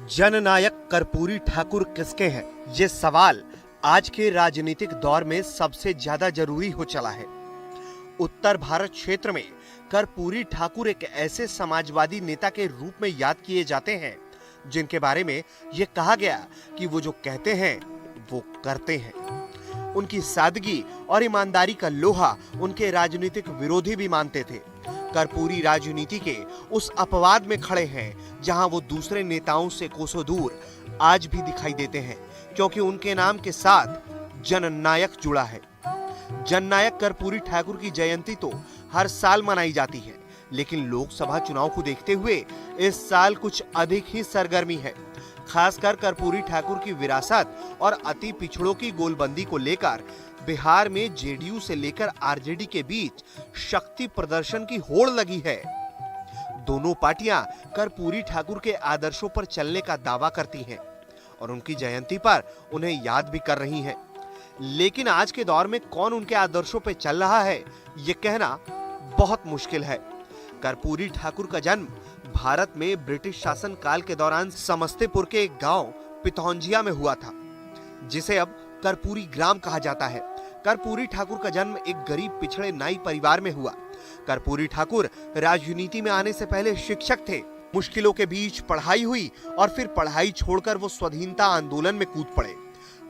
जननायक कर्पूरी ठाकुर किसके हैं? ये सवाल आज के राजनीतिक दौर में सबसे ज्यादा जरूरी हो चला है। उत्तर भारत क्षेत्र में कर्पूरी ठाकुर एक ऐसे समाजवादी नेता के रूप में याद किए जाते हैं जिनके बारे में यह कहा गया कि वो जो कहते हैं वो करते हैं। उनकी सादगी और ईमानदारी का लोहा उनके राजनीतिक विरोधी भी मानते थे। कर्पूरी राजनीति के उस अपवाद में खड़े हैं जहां वो दूसरे नेताओं से कोसों दूर आज भी दिखाई देते हैं, क्योंकि उनके नाम के साथ जननायक जुड़ा है। जननायक कर्पूरी ठाकुर की जयंती तो हर साल मनाई जाती है, लेकिन लोकसभा चुनाव को देखते हुए इस साल कुछ अधिक ही सरगर्मी है। खासकर कर्पूरी ठाकुर की विरासत और अति पिछड़ों की गोलबंदी को लेकर बिहार में जेडीयू से लेकर आरजेडी के बीच शक्ति प्रदर्शन की होड़ लगी है। दोनों पार्टियां कर्पूरी ठाकुर के आदर्शों पर चलने का दावा करती हैं और उनकी जयंती पर उन्हें याद भी कर रही हैं। लेकिन आज के दौर में कौन उनके आदर्शों पर चल रहा है, ये कहना बहुत मुश्किल है। कर्पूरी ठाकुर का जन्म भारत में ब्रिटिश शासन काल के दौरान समस्तीपुर के एक गांव पिथौंजिया में हुआ था, जिसे अब कर्पूरी ग्राम कहा जाता है। कर्पूरी ठाकुर का जन्म एक गरीब पिछड़े नाई परिवार में हुआ। कर्पूरी ठाकुर राजनीति में आने से पहले शिक्षक थे। मुश्किलों के बीच पढ़ाई हुई और फिर पढ़ाई छोड़कर वो स्वाधीनता आंदोलन में कूद पड़े।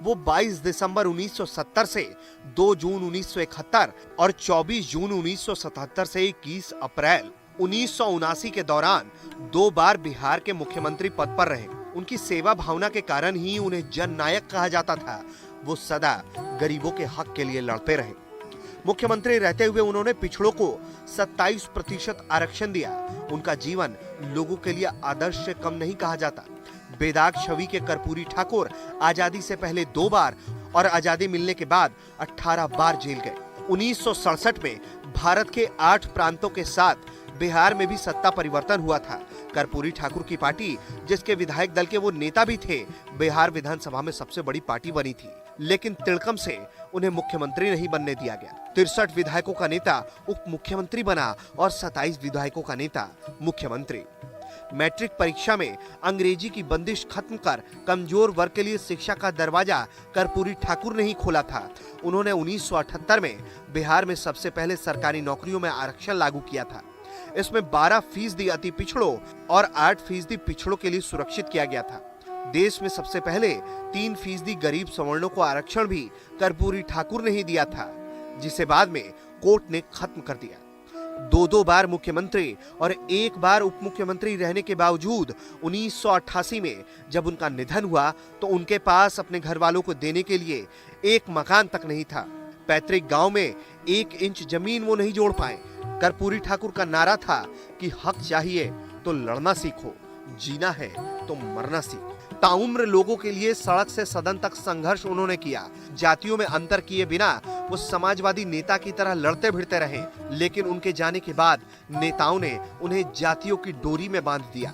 वो 22 दिसंबर 1970 से 2 जून 1971 और 24 जून 1977 से 21 अप्रैल 1979 के दौरान 2 बार बिहार के मुख्यमंत्री पद पर रहे। उनकी सेवा भावना के कारण ही उन्हें जननायक कहा जाता था। वो सदा गरीबों के हक के लिए लड़ते रहे। मुख्यमंत्री रहते हुए उन्होंने पिछड़ों को 27% आरक्षण दिया। उनका जीवन लोगों के लिए आदर्श से कम नहीं कहा जाता। बेदाग छवि के कर्पूरी ठाकुर आजादी से पहले 2 बार और आजादी मिलने के बाद 18 बार जेल गए। 1967 में भारत के 8 प्रांतों के साथ बिहार में भी सत्ता परिवर्तन हुआ था। कर्पूरी ठाकुर की पार्टी, जिसके विधायक दल के वो नेता भी थे, बिहार विधानसभा में सबसे बड़ी पार्टी बनी थी, लेकिन तिलकम से उन्हें मुख्यमंत्री नहीं बनने दिया गया। 63 विधायकों का नेता उप मुख्यमंत्री बना और 27 विधायकों का नेता मुख्यमंत्री। मैट्रिक परीक्षा में अंग्रेजी की बंदिश खत्म कर कमजोर वर्ग के लिए शिक्षा का दरवाजा कर्पूरी ठाकुर ने ही खोला था। उन्होंने 1978 में बिहार में सबसे पहले सरकारी नौकरियों में आरक्षण लागू किया था। इसमें 12% अति पिछड़ों और 8% पिछड़ों के लिए सुरक्षित किया गया था। देश में सबसे पहले 3% गरीब सवर्णों को आरक्षण भी कर्पूरी ठाकुर ने ही दिया था, जिसे बाद में कोर्ट ने खत्म कर दिया। 2 बार मुख्यमंत्री और 1 बार उप मुख्यमंत्री रहने के बावजूद 1988 में जब उनका निधन हुआ तो उनके पास अपने घर वालों को देने के लिए एक मकान तक नहीं था। पैतृक गांव में 1 इंच जमीन वो नहीं जोड़ पाए। कर्पूरी ठाकुर का नारा था कि हक चाहिए तो लड़ना सीखो, जीना है तो मरना सीखो। ताउम्र लोगों के लिए सड़क से सदन तक संघर्ष उन्होंने किया। जातियों में अंतर किए बिना वो समाजवादी नेता की तरह लड़ते भिड़ते रहे, लेकिन उनके जाने के बाद नेताओं ने उन्हें जातियों की डोरी में बांध दिया।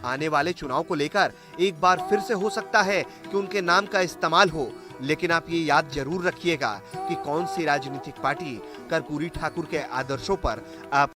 आने वाले चुनाव को लेकर एक बार फिर से हो सकता है कि उनके नाम का इस्तेमाल हो, लेकिन आप ये याद जरूर रखिएगा कि कौन सी राजनीतिक पार्टी कर्पूरी ठाकुर के आदर्शों पर आप